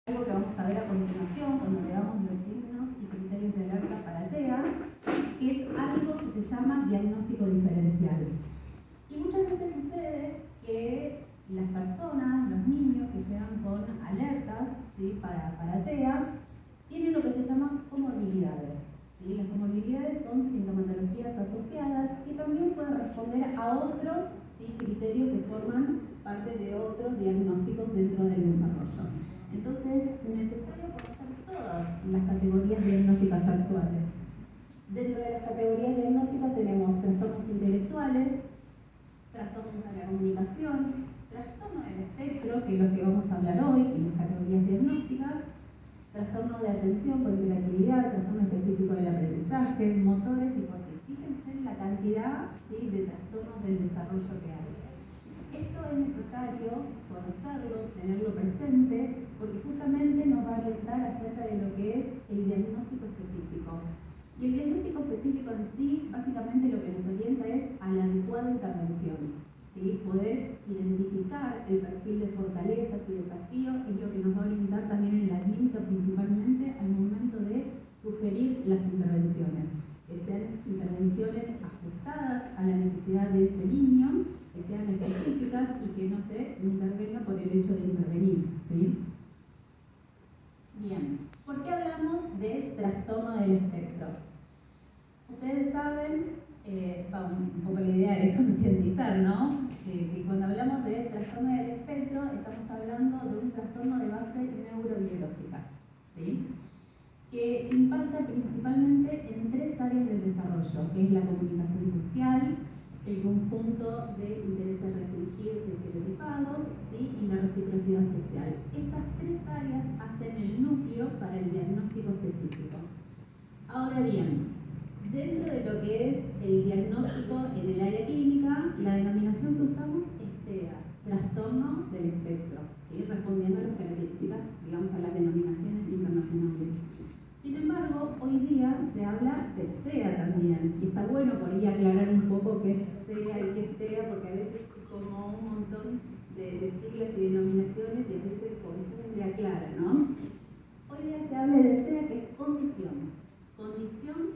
Algo que vamos a ver a continuación cuando veamos los signos y criterios de alerta para TEA, que es algo que se llama diagnóstico diferencial. Y muchas veces sucede que las personas, los niños que llegan con alertas, ¿sí?, para TEA, tienen lo que se llama comorbilidades. ¿Sí? Las comorbilidades son sintomatologías asociadas que también pueden responder a otros, ¿sí?, criterios que forman parte de otros diagnósticos dentro del desarrollo. Entonces, es necesario conocer todas las categorías diagnósticas actuales. Dentro de las categorías diagnósticas tenemos trastornos intelectuales, trastornos de la comunicación, trastorno del espectro, que es lo que vamos a hablar hoy en las categorías diagnósticas, trastorno de atención por hiperactividad, trastorno específico del aprendizaje, motores y portes. Fíjense en la cantidad, ¿sí?, de trastornos del desarrollo que hay. Esto es necesario conocerlo, tenerlo presente, porque justamente nos va a orientar acerca de lo que es el diagnóstico específico. Y el diagnóstico específico en sí, básicamente lo que nos orienta es a la adecuada intervención. ¿Sí? Poder identificar el perfil de fortalezas y desafíos es lo que nos va a orientar también en la clínica, principalmente al momento de sugerir las intervenciones. Que sean intervenciones ajustadas a la necesidad de ese niño, que sean específicas y que no se intervenga por el hecho de intervenir. ¿Sí? Bien, ¿por qué hablamos de trastorno del espectro? Ustedes saben, un poco la idea es concientizar, ¿no? Que cuando hablamos de trastorno del espectro estamos hablando de un trastorno de base neurobiológica, ¿sí?, que impacta principalmente en tres áreas del desarrollo, que es la comunicación social, el conjunto de intereses restringidos y estereotipados, ¿sí?, y la reciprocidad social. Estas tres áreas hacen el núcleo para el diagnóstico específico. Ahora bien, dentro de lo que es el diagnóstico en el área clínica, la denominación que usamos es TEA, trastorno del espectro, ¿sí?, respondiendo a las características, digamos, a las denominaciones internacionales. Sin embargo, hoy día se habla de SEA también, y está bueno por ahí aclarar un poco qué es SEA y qué es TEA, porque a veces es como un montón de siglas y denominaciones y a veces confunde, aclara, ¿no? Hoy día se habla de SEA, que es condición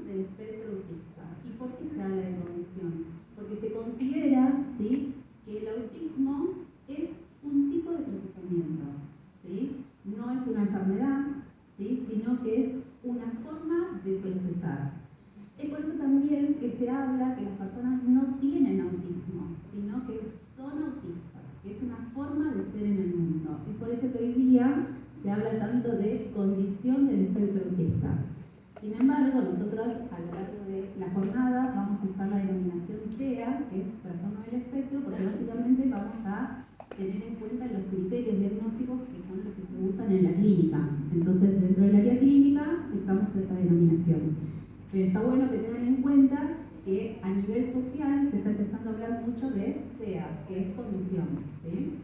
del espectro autista. ¿Y por qué se habla de condición? Porque se considera, ¿sí?, que el autismo es un tipo de procesamiento, ¿sí? No es una enfermedad, ¿sí?, sino que es una forma de procesar. Es por eso también que se habla que las personas no tienen autismo, sino que son autistas, que es una forma de ser en el mundo. Es por eso que hoy día se habla tanto de condición del espectro autista. Sin embargo, nosotros a lo largo de la jornada vamos a usar la denominación TEA, que es trastorno del espectro, porque básicamente vamos a tener en cuenta los criterios diagnósticos que son los que se usan en la clínica. Entonces, dentro del área clínica usamos esa denominación. Pero está bueno que tengan en cuenta que a nivel social se está empezando a hablar mucho de SEA, que es condición, ¿sí?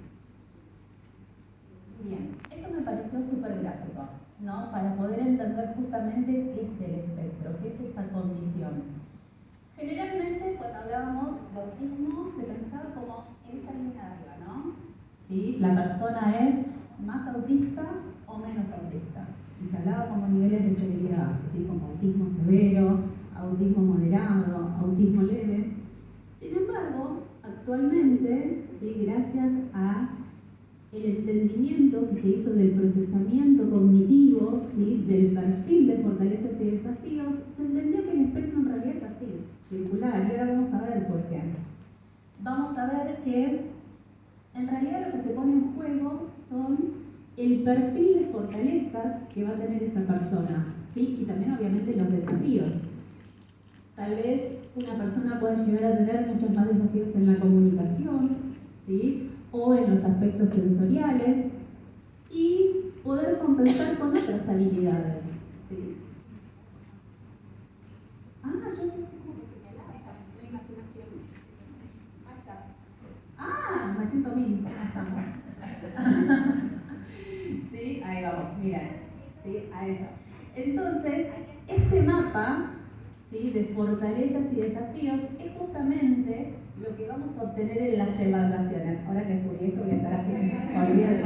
Bien, esto me pareció súper gráfico, ¿no?, para poder entender justamente qué es el espectro, qué es esta condición. Generalmente, cuando hablábamos de autismo, se pensaba como en esa línea de arriba, ¿no? ¿Sí? La persona es más autista o menos autista. Y se hablaba como niveles de severidad, ¿sí?, como autismo severo, autismo moderado, autismo leve. Sin embargo, actualmente, ¿sí?, gracias a el entendimiento que se hizo del procesamiento cognitivo, ¿sí?, del perfil de fortalezas y desafíos, se entendió que el espectro en realidad es así, circular, y ahora vamos a ver por qué. Vamos a ver que en realidad lo que se pone en juego son el perfil de fortalezas que va a tener esa persona, ¿sí?, y también obviamente los desafíos. Tal vez una persona pueda llegar a tener muchos más desafíos en la comunicación, ¿sí?, o en los aspectos sensoriales, y poder compensar con otras habilidades, ¿sí? Yo sé cómo que señalar la imaginación. Ahí está. Me siento bien. Ahí estamos. Sí, ahí vamos, mira. Sí, a eso. Entonces, este mapa, ¿sí?, de fortalezas y desafíos es justamente lo que vamos a obtener en las evaluaciones. Ahora que descubrí esto voy a estar haciendo, olvídense.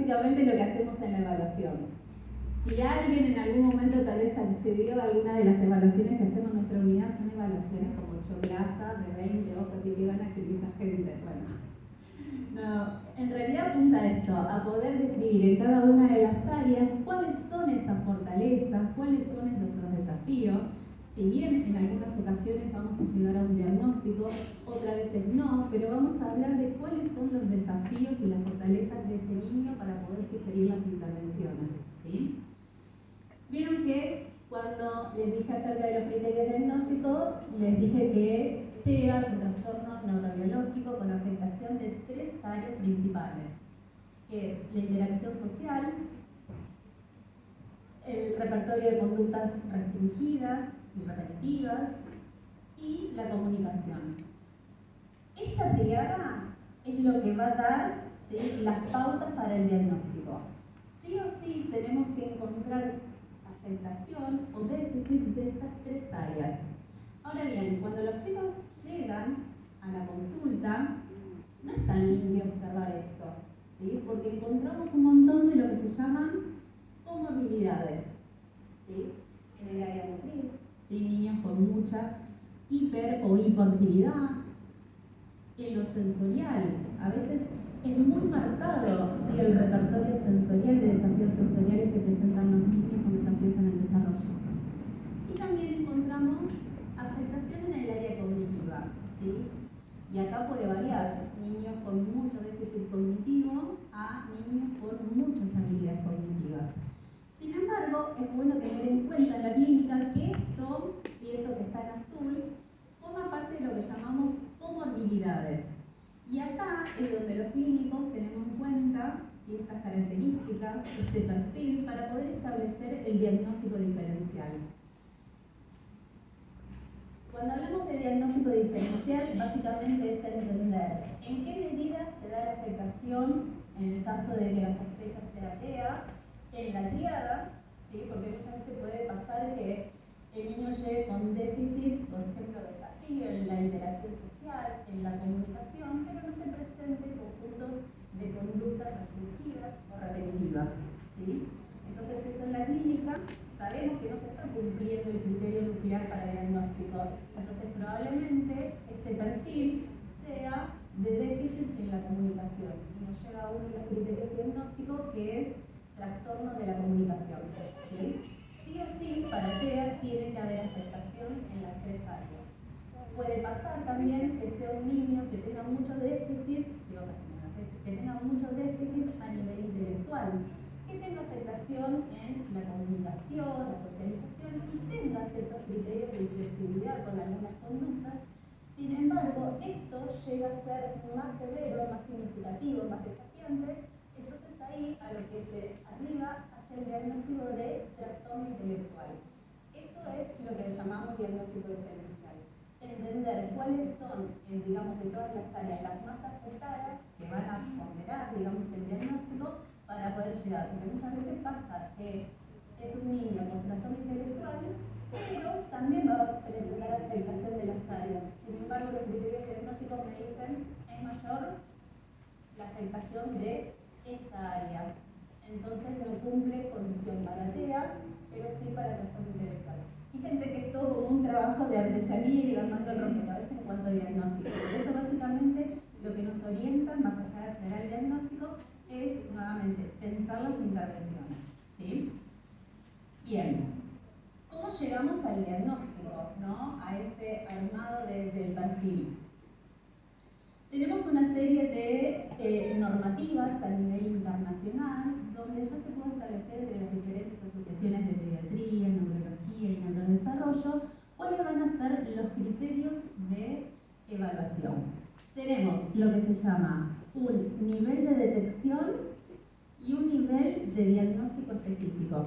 básicamente lo que hacemos en la evaluación. Si alguien en algún momento tal vez accedió a alguna de las evaluaciones que hacemos en nuestra unidad, son evaluaciones como choclaza de 20 hojas y que van a escribir esta gente. Bueno, no, en realidad apunta a esto, a poder describir en cada una de las áreas cuáles son esas fortalezas, cuáles son esos desafíos. Si bien en algunas ocasiones vamos a llegar a un diagnóstico, otras veces no, pero vamos a hablar de cuáles son los desafíos y las fortalezas de ese niño para poder sugerir las intervenciones, ¿sí? Vieron que cuando les dije acerca de los criterios diagnósticos, les dije que TEA es un trastorno neurobiológico con afectación de 3 áreas principales, que es la interacción social, el repertorio de conductas restringidas y repetitivas y la comunicación. Esta triada es lo que va a dar, ¿sí?, las pautas para el diagnóstico. Sí o sí tenemos que encontrar afectación o déficit de estas 3 áreas. Ahora bien, cuando los chicos llegan a la consulta, no es tan limpio observar esto, ¿sí?, porque encontramos un montón de lo que se llaman comorbilidades, ¿sí?, en el área motriz, ¿sí?, niños con mucha hiper o hipoactividad. En lo sensorial, a veces es muy marcado, ¿sí?, el repertorio sensorial de desafíos sensoriales que presentan los niños con desafíos en el desarrollo. Y también encontramos afectación en el área cognitiva, ¿sí? Y acá puede variar, niños con mucho déficit cognitivo a niños con muchas habilidades cognitivas. Sin embargo, es bueno tener en cuenta en la clínica que esto, y eso que está en azul, forma parte de lo que llamamos comorbilidades. Y acá es donde los clínicos tenemos en cuenta estas características, este perfil, para poder establecer el diagnóstico diferencial. Cuando hablamos de diagnóstico diferencial, básicamente es entender en qué medida se da la afectación en el caso de que la sospecha sea TEA, en la triada, ¿sí?, porque muchas veces puede pasar que el niño llegue con déficit, por ejemplo, desafío en la interacción social, en la comunicación, pero no se presente conjuntos de conductas restringidas o repetitivas, ¿sí? Entonces eso en la clínica sabemos que no se está cumpliendo el criterio nuclear para diagnóstico, entonces probablemente este perfil sea de déficit en la comunicación y nos lleva a uno de los criterios diagnósticos, que es trastorno de la comunicación, ¿sí? Sí o sí, para TEA tiene que haber afectación en las 3 áreas. Puede pasar también que sea un niño que tenga mucho déficit, sí, que tenga mucho déficit a nivel intelectual, que tenga afectación en la comunicación, la socialización y tenga ciertos criterios de inflexibilidad con algunas conductas. Sin embargo, esto llega a ser más severo, más significativo, más desafiante. Entonces ahí, a lo que se arriba, hace el diagnóstico de trastorno intelectual. Eso es lo que llamamos diagnóstico diferencial. Entender cuáles son, digamos, de todas las áreas las más afectadas, que van a ponderar, digamos, el diagnóstico, para poder llegar. Porque muchas veces pasa que es un niño con trastorno intelectual, pero también va a presentar afectación de las áreas. Sin embargo, los criterios diagnósticos me dicen es mayor la afectación de esta área. Entonces no cumple condición para TEA, pero sí para trastorno intelectual. Fíjense que es todo como un trabajo de artesanía y armando el rompecabezas en cuanto a diagnóstico. Por eso básicamente lo que nos orienta, más allá de hacer el diagnóstico, es nuevamente pensar las intervenciones, ¿sí? Bien, ¿cómo llegamos al diagnóstico, ¿no?, a ese armado del perfil? Tenemos una serie de normativas a nivel internacional donde ya se puede establecer entre las diferentes asociaciones de pediatría, neurología y neurodesarrollo cuáles van a ser los criterios de evaluación. Tenemos lo que se llama un nivel de detección y un nivel de diagnóstico específico.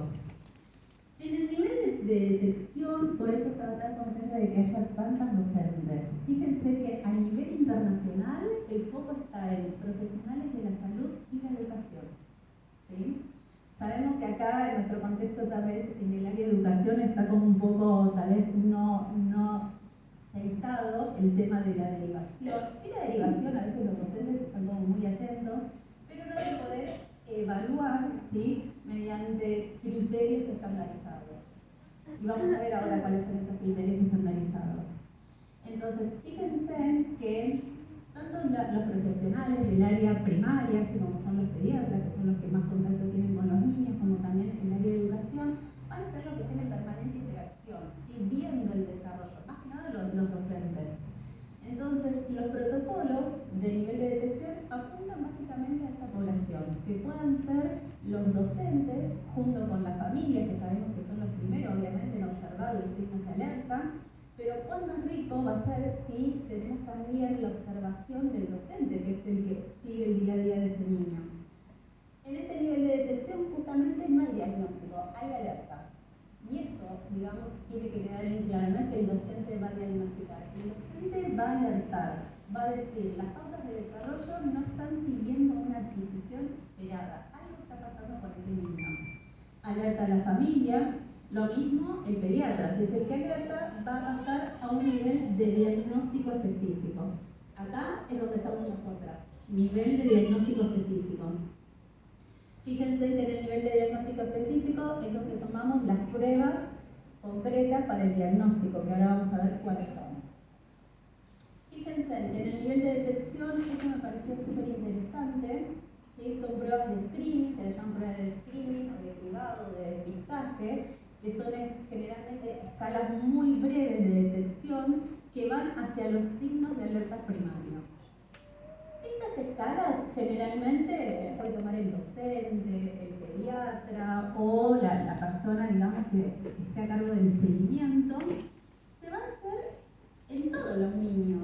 En el nivel de detección, por eso estaba tan contenta de que haya tantas docentes. Fíjense que a nivel internacional el foco está en profesionales de la salud y la educación, ¿sí? Sabemos que acá en nuestro contexto tal vez en el área de educación está como un poco, tal vez no aceitado el tema de la derivación. Sí, la derivación, a veces los docentes están como muy atentos, pero no de poder evaluar ¿sí? Mediante criterios estandarizados. Y vamos a ver ahora cuáles son esos criterios estandarizados. Entonces, fíjense que tanto los profesionales del área primaria, así como son los pediatras, que son los que más contacto tienen con los niños, como también el área de educación, van a ser los que tienen permanente interacción, ¿sí? Viendo el desarrollo, más que nada los docentes. Entonces, los protocolos de nivel de detección apuntan básicamente a esta población, que puedan ser los docentes, junto con las familias, que sabemos que son los primeros, obviamente, en observar los signos de alerta, pero cuán más rico va a ser si tenemos también la observación del docente, que es el que sigue el día a día de ese niño. En este nivel de detección justamente no hay diagnóstico, hay alerta. Y eso, digamos, tiene que quedar en claro, no es que el docente va a diagnosticar, el docente va a alertar, va a decir, las pautas de desarrollo no están siguiendo una adquisición esperada, algo está pasando con este niño. Alerta a la familia, lo mismo el pediatra, si es el que alerta, va a pasar a un nivel de diagnóstico específico. Acá es donde estamos nosotras, nivel de diagnóstico específico. Fíjense que en el nivel de diagnóstico específico es donde tomamos las pruebas concretas para el diagnóstico, que ahora vamos a ver cuáles son. Fíjense que en el nivel de detección, esto me pareció súper interesante, ¿sí? Son pruebas de screening, se le llaman pruebas de screening o de cribado, de despistaje, que son generalmente escalas muy breves de detección que van hacia los signos de alerta primarios. Estas escalas generalmente las puede tomar el docente, el pediatra o la persona, digamos, que esté a cargo del seguimiento. Se va a hacer en todos los niños,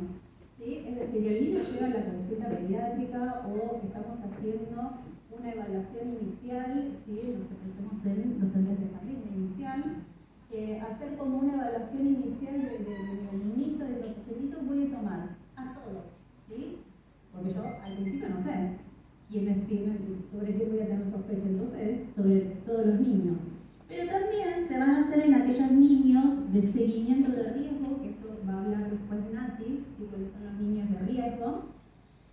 ¿sí? Es decir, el niño llega a la consulta pediátrica o estamos haciendo una evaluación inicial, ¿sí? Nos pensemos en docentes de jardín inicial, hacer como una evaluación inicial del niñito, del pacientito, voy a tomar a todos, ¿sí? Porque yo al principio no sé quiénes tienen, sobre qué voy a tener sospecha, entonces sobre todos los niños. Pero también se van a hacer en aquellos niños de seguimiento de riesgo, que esto va a hablar después Nati, ¿sí? Cuáles son los niños de riesgo.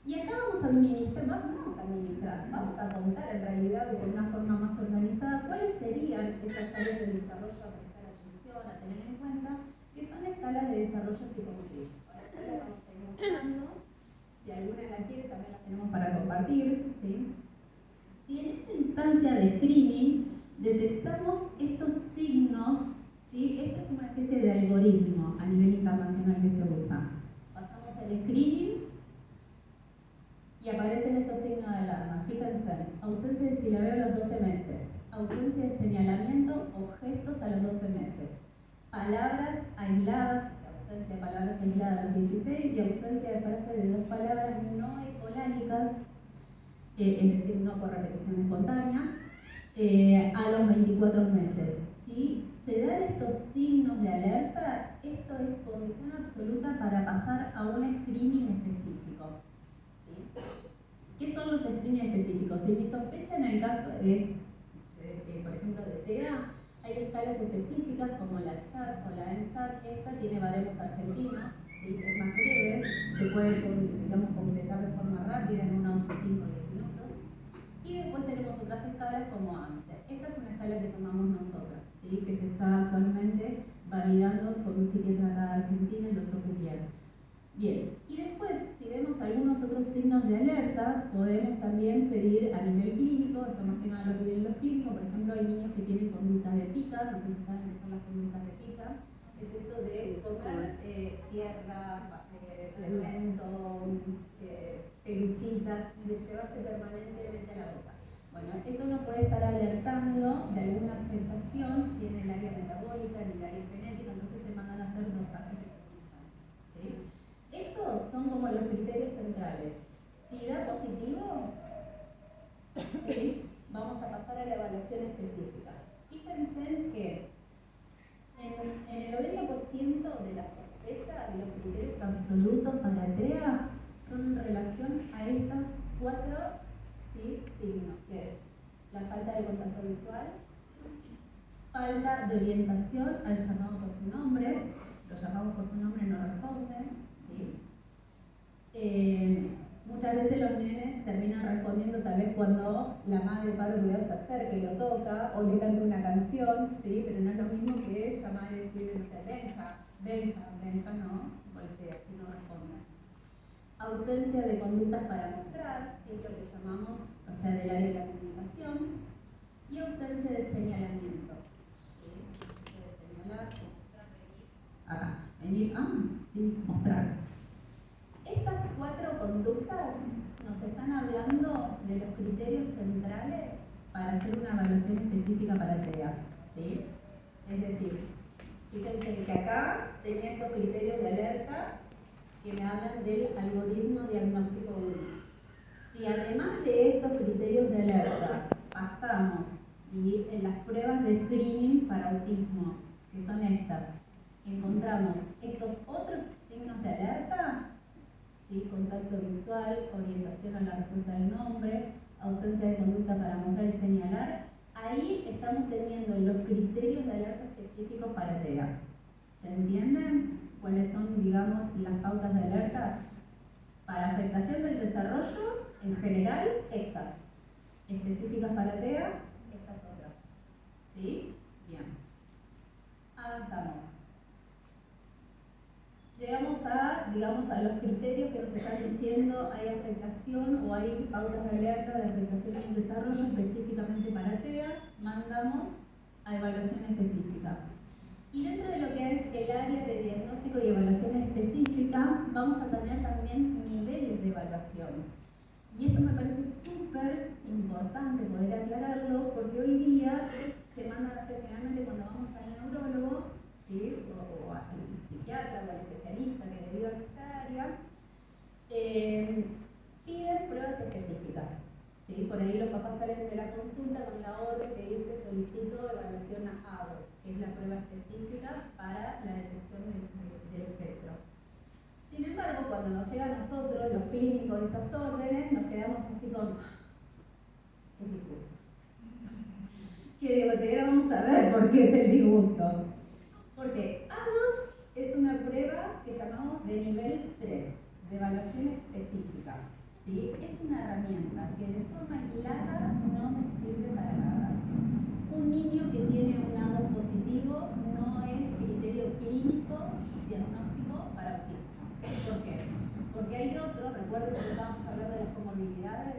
Y acá vamos a administrar, vamos a contar en realidad de una forma más organizada cuáles serían esas áreas de desarrollo a prestar atención, a tener en cuenta, que son escalas de desarrollo psicomotriz. Ahora las vamos a ir mostrando. Si alguna la quiere, también las tenemos para compartir, ¿sí? Si en esta instancia de screening detectamos estos signos, ¿sí? Esto es una especie de algoritmo a nivel internacional que se usa. Pasamos al screening y aparecen estos signos de alarma. Fíjense, ausencia de silabeo a los 12 meses, ausencia de señalamiento o gestos a los 12 meses, palabras aisladas, ausencia de palabras aisladas a los 16 y ausencia de frases de dos palabras no ecolálicas, es decir, no por repetición espontánea, a los 24 meses. Si se dan estos signos de alerta, esto es condición absoluta para pasar a un screening específico. ¿Sí? ¿Qué son los screening específicos? Si mi sospecha en el caso es, por ejemplo, de TEA, hay escalas específicas como la CHAT o la NCHAT. Esta tiene baremos argentinos, ¿sí? Es más breve, se puede completar de forma rápida en unos 5 o 10 minutos. Y después tenemos otras escalas como ANSE. Esta es una escala que tomamos nosotros, ¿sí? Que se está actualmente validando por un psiquiatra acá de Argentina, el doctor Cuquier. Bien, y después, si vemos algunos otros signos de alerta, podemos también pedir a nivel clínico, esto más que nada lo piden los clínicos, por ejemplo, hay niños que tienen conductas de pica, no sé si saben qué son las conductas de pica, es esto de comer tierra, cemento, pelucitas, de llevarse permanentemente a la boca. Bueno, esto nos puede estar alertando de alguna afectación, si en el área metabólica, en el área genética, entonces se mandan a hacer dosajes que se utilizan, ¿sí? Estos son como los criterios centrales. Si da positivo, ¿sí? Vamos a pasar a la evaluación específica. Fíjense que en el 90% de la sospecha de los criterios absolutos para TEA son en relación a estos 4, ¿sí? Signos, que es la falta de contacto visual, falta de orientación al llamado por su nombre, los llamados por su nombre no responden, ¿sí? Muchas veces los nenes terminan respondiendo tal vez 4 cuando la madre o el padre cuidado se acerca y lo toca o le canta una canción, ¿sí? Pero no es lo mismo que llamar y decirle, no sé, Benja, no, voltea, si no responde. Ausencia de conductas para mostrar, ¿sí? Lo que llamamos, o sea, del área de la comunicación, y ausencia de señalamiento. ¿Sí? De señalar, mostrar, venir, sí, mostrar. Estas 4 conductas nos están hablando de los criterios centrales para hacer una evaluación específica para TEA, ¿sí? Es decir, fíjense que acá tenía estos criterios de alerta que me hablan del algoritmo diagnóstico 1. Si además de estos criterios de alerta pasamos y en las pruebas de screening para autismo, que son estas, encontramos estos otros signos de alerta, ¿sí? Contacto visual, orientación a la respuesta del nombre, ausencia de conducta para mostrar y señalar, ahí estamos teniendo los criterios de alerta específicos para TEA. ¿Se entienden cuáles son, digamos, las pautas de alerta? Para afectación del desarrollo, en general, estas. Específicas para TEA, estas otras. ¿Sí? Bien. Avanzamos. Llegamos a, digamos, a los criterios que nos están diciendo hay afectación o hay pautas de alerta de afectación en el desarrollo específicamente para TEA, mandamos a evaluación específica. Y dentro de lo que es el área de diagnóstico y evaluación específica, vamos a tener también niveles de evaluación. Y esto me parece súper importante poder aclararlo, porque hoy día se mandan a hacer generalmente cuando vamos al neurólogo, ¿sí? o al psiquiatra o al especialista que deriva de esta área, piden pruebas específicas. ¿Sí? Por ahí los papás salen de la consulta con la orden que dice solicito evaluación a A2, que es la prueba específica para la detección del espectro. Sin embargo, cuando nos llega a nosotros, los clínicos de esas órdenes, nos quedamos así con qué disgusto. Que digo, vamos a ver por qué es el disgusto. Porque A2 es una prueba que llamamos de nivel 3, de evaluación específica. ¿Sí? Es una herramienta que de forma aislada no me sirve para nada. Un niño que tiene un A2 positivo no es criterio clínico diagnóstico para autismo. ¿Por qué? Porque hay otros, recuerden que estábamos hablando de las comorbilidades,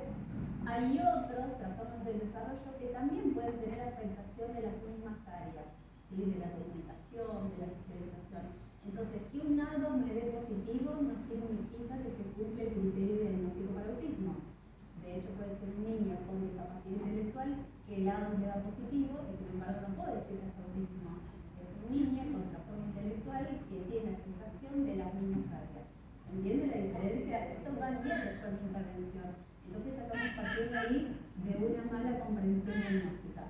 hay otros trastornos del desarrollo que también pueden tener afectación de las mismas áreas, ¿sí? De la comunicación, de la socialización. Entonces, que un A2 me dé positivo no significa que se cumple el criterio diagnóstico para autismo. De hecho, puede ser un niño con discapacidad intelectual que el A2 le da positivo y sin embargo no puede decir que es autismo. Es un niño con trastorno intelectual que tiene afectación de las mismas áreas. ¿Se entiende la diferencia? Eso va bien después de intervención. Entonces ya estamos partiendo ahí de una mala comprensión diagnóstica.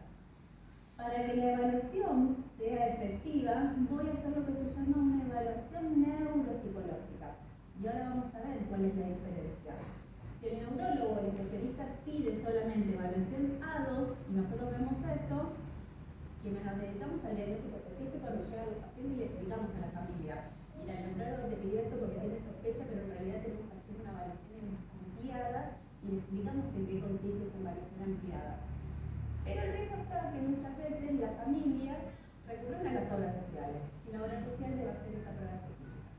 Para que la evaluación sea efectiva, voy a hacer lo que se llama una evaluación neuropsicológica. Y ahora vamos a ver cuál es la diferencia. Si el neurólogo o el especialista pide solamente evaluación A2 y nosotros vemos eso, quienes nos dedicamos al diagnóstico específico nos llegan los pacientes y le explicamos a la familia. Mira, el neurólogo te pidió esto porque tiene sospecha, pero en realidad tenemos que hacer una evaluación ampliada y le explicamos en qué consiste esa evaluación ampliada. Pero el riesgo está que muchas veces las familias recurren a las obras sociales y la obra social debe hacer esa prueba específica.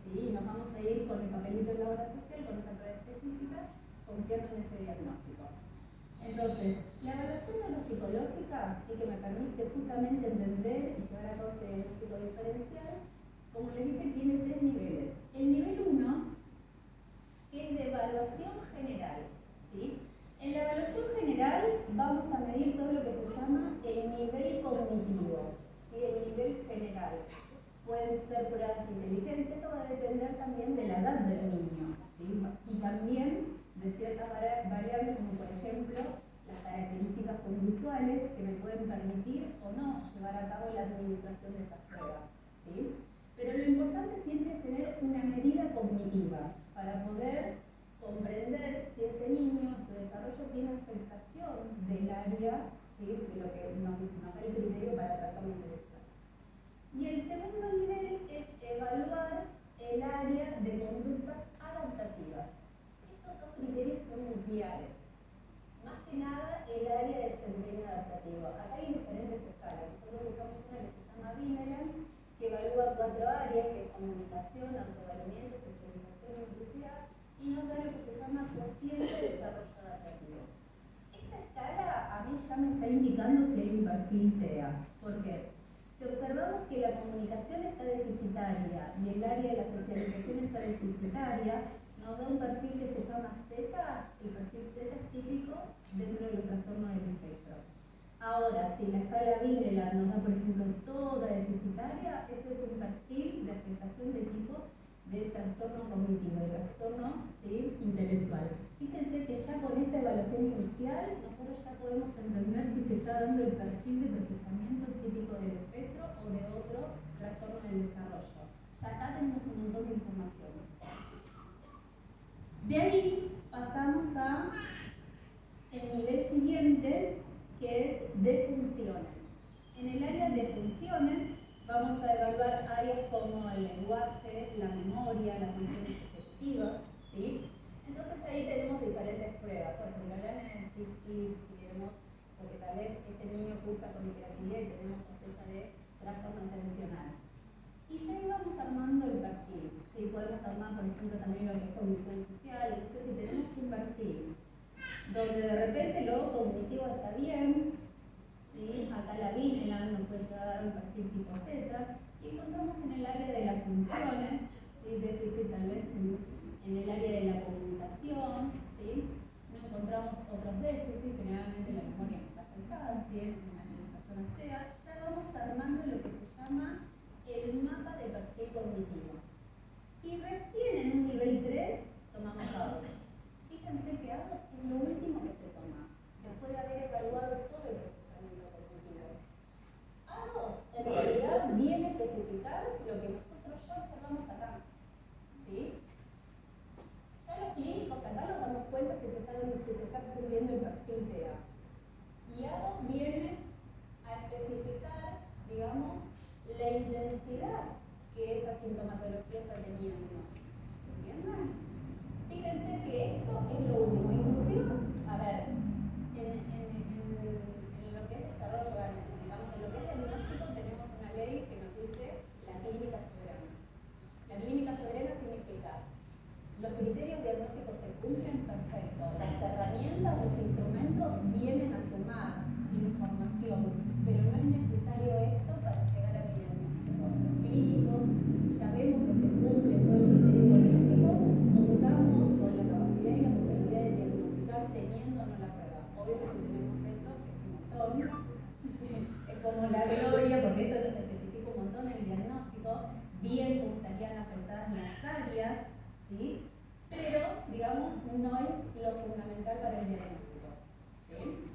¿Sí? Nos vamos a ir con el papelito de la obra social, con esa prueba específica, confiando en ese diagnóstico. Entonces, la evaluación neuropsicológica sí que me permite justamente entender y llevar a cabo este diagnóstico diferencial. Como les dije, tiene 3 niveles. El nivel 1, que es de evaluación general. ¿Sí? En la evaluación general vamos a medir todo lo que se llama el nivel cognitivo, ¿sí? El nivel general. Pueden ser pruebas de inteligencia, esto va a depender también de la edad del niño, ¿sí? Y también de ciertas variables como por ejemplo las características conductuales que me pueden permitir o no llevar a cabo la administración de estas pruebas, ¿sí? Pero lo importante siempre es tener una medida cognitiva para poder comprender si ese niño, su desarrollo tiene afectación del área, ¿sí? De lo que nos da el criterio para trastorno intelectual. Y el segundo nivel es evaluar el área de conductas adaptativas. Estos 2 criterios son nucleares. Más adaptativo. Acá hay diferentes escalas. Nosotros usamos una que se llama Vineland, que evalúa 4 áreas, que es comunicación, autovalimiento, socialización y motricidad, y nos da lo que se llama cociente de desarrollo adaptativo. Esta escala a mí ya me está indicando si hay un perfil TEA. ¿Por qué? Si observamos que la comunicación está deficitaria y el área de la socialización está deficitaria, nos da un perfil que se llama Z. El perfil Z es típico dentro de los trastornos del espectro. Ahora, si la escala Vineland nos da, por ejemplo, toda deficitaria, ese es un perfil de afectación de tipo de trastorno cognitivo, de trastorno, ¿sí?, intelectual. Fíjense que ya con esta evaluación inicial, nosotros ya podemos entender si se está dando el perfil de procesamiento típico del espectro o de otro trastorno del desarrollo. Ya acá tenemos un montón de información. De ahí pasamos a el nivel siguiente, que es de funciones. En el área de funciones vamos a evaluar áreas como el lenguaje, la memoria, las funciones ejecutivas, ¿sí? Entonces ahí tenemos diferentes pruebas. Por ejemplo, el análisis, si queremos, porque tal vez este niño cursa con hiperactividad y tenemos sospecha de trastorno atencional. Y ya íbamos armando el perfil. ¿Sí? Podemos armar, por ejemplo, también lo que es cognición social. Entonces, si tenemos un perfil donde de repente lo cognitivo está bien, ¿sí? Acá la Vineland nos puede llegar a dar un perfil tipo Z, y encontramos en el área de las funciones, ¿sí?, déficit tal vez en el área de la comunicación, ¿sí? No encontramos otros déficits, generalmente la memoria está afectada, ¿sí?, en las personas TEA. Ya vamos armando lo que se llama el mapa de perfil cognitivo. Y recién en un nivel 3 tomamos ADOS. Fíjense que ADOS es lo último que se toma, después de haber evaluado todo el procesamiento cognitivo. ADOS en realidad viene a especificar lo que nosotros ya observamos acá. ¿Sí? Ya los clínicos acá nos damos cuenta si se está cumpliendo el perfil TEA. Y ADOS viene a especificar, digamos, la intensidad que esa sintomatología está teniendo. ¿Entienden? Fíjense que esto es lo último. Inclusive, a ver, en lo que es desarrollo, digamos, en lo que es diagnóstico, tenemos una ley que nos dice la clínica soberana. La clínica soberana significa los criterios diagnósticos se cumplen, perfecto. Las herramientas, los instrumentos vienen a sumar información, pero no es necesario esto para llegar a mi diagnóstico. Los clínicos, si ya vemos que se cumple todo el criterio diagnóstico, contamos con la capacidad y la posibilidad de diagnosticar teniendo o no la prueba. Obvio que si tenemos esto es un montón, es como la gloria, porque esto nos especifica un montón el diagnóstico, bien como estarían afectadas las áreas, ¿sí? Pero, digamos, no es lo fundamental para el diagnóstico. ¿Sí?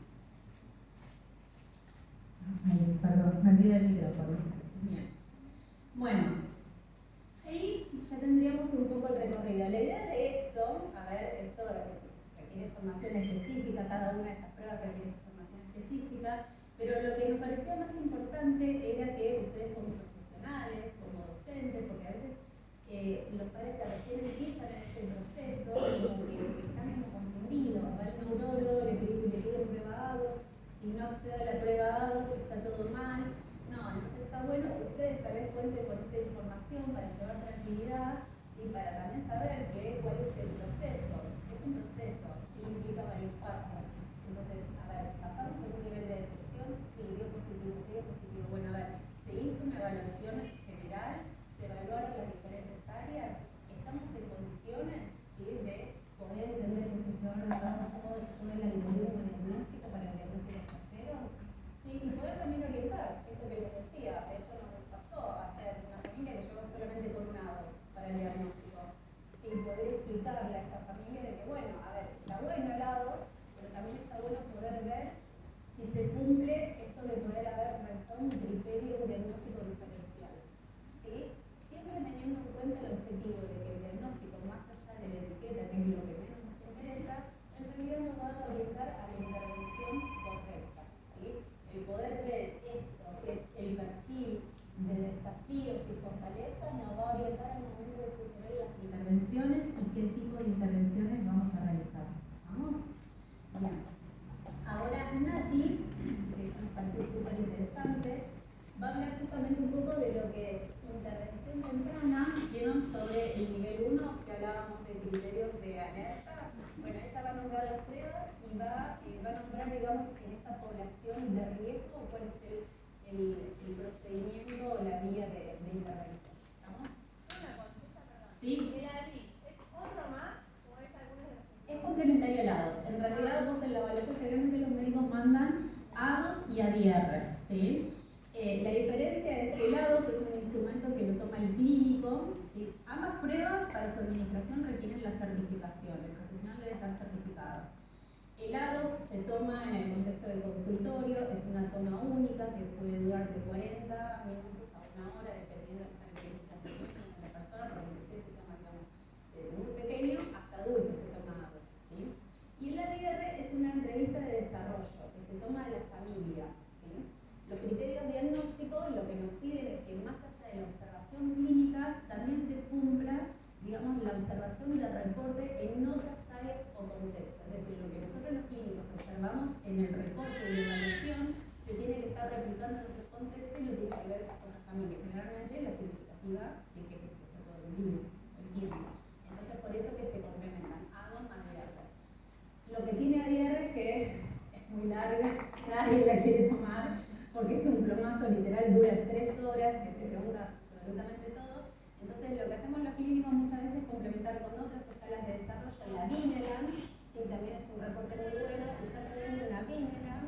Ay, perdón, me olvidé el micrófono. Bien. Bueno, ahí ya tendríamos un poco el recorrido. La idea de esto, a ver, esto requiere formación específica, cada una de estas pruebas requiere formación específica, pero lo que me parecía más importante era que ustedes como profesionales, como docentes, porque a veces los padres que recién empiezan en este proceso, como que están como confundidos, va el neurólogo, le piden prueba ADOS, si no accede a la prueba ADOS está todo mal. No, entonces está bueno que ustedes tal vez cuenten con esta información para llevar tranquilidad y para también saber cuál es el proceso. Es un proceso, sí implica varios pasos. Entonces, a ver, pasamos por un nivel de detección, sí, dio positivo. Bueno, a ver, se hizo una evaluación general, se evaluaron las diferentes áreas, estamos en condiciones, ¿sí?, de poder entender que se llevaron a cabo todo el algoritmo diagnóstico para el diagnóstico certero, ¿sí?, y poder también orientar, esto que les decía, de hecho nos pasó ayer una familia que llegó solamente con una voz para el diagnóstico, ¿sí?, poder explicarle a esta familia de que, bueno, a ver, está bueno el voz, pero también está bueno poder ver si se cumple esto de poder haber realizado un criterio diagnóstico diferencial, ¿sí?, siempre teniendo en cuenta el objetivo de que el diagnóstico, más allá de la etiqueta, que es lo que menos nos interesa, en realidad nos va a orientar a la intervención correcta, ¿sí? El poder ver esto, que es el perfil de desafíos y fortalezas, nos va a orientar al momento de sugerir las intervenciones y qué tipo de intervenciones vamos a realizar. ¿Vamos? Bien. Ahora Nati que nos parece súper interesante, va a hablar justamente un poco de lo que es intervención temprana. ¿Vieron sobre el nivel 1 que hablábamos de criterios de alerta? Bueno, ella va a nombrar las pruebas y va a nombrar, digamos, en esa población de riesgo cuál es el procedimiento o la vía de intervención. ¿Estamos? Una consulta, perdón. Sí. ¿El ADI es otro más o es alguno de los que... Es complementario al ADOS. En realidad vos en la evaluación generalmente los médicos mandan ADOS y ADR, ¿sí? La diferencia es que el ADOS es un instrumento que lo toma el clínico, ¿sí? Ambas pruebas para su administración requieren la certificación, el profesional debe estar certificado. El ADOS se toma en el contexto de consultorio, es una toma única que puede durar de 40 minutos a una hora, dependiendo de las características del niño, de la persona, porque inclusive se toma, digamos, desde muy pequeño hasta adulto se toma ADOS, ¿sí? Y el ADR es una entrevista de desarrollo que se toma a la familia, ¿sí? Los criterios diagnósticos lo que nos piden es que más allá de la observación clínica también se cumpla, digamos, la observación de reporte en otras áreas o contextos. Es decir, lo que nosotros los clínicos observamos en el reporte de la evaluación se tiene que estar replicando en otros contextos y lo tiene que ver con la familia. Generalmente la significativa sí que está todo el día, el tiempo. Entonces por eso que se complementan ADOS más ADR. Lo que tiene ADR es que es muy larga, nadie la quiere tomar porque es un plomazo literal, dura 3 horas, que te preguntas absolutamente todo. Entonces lo que hacemos los clínicos muchas veces es complementar con otras escalas de desarrollo, la Vineland, que también es un reporte muy bueno, y ya teniendo una Vineland,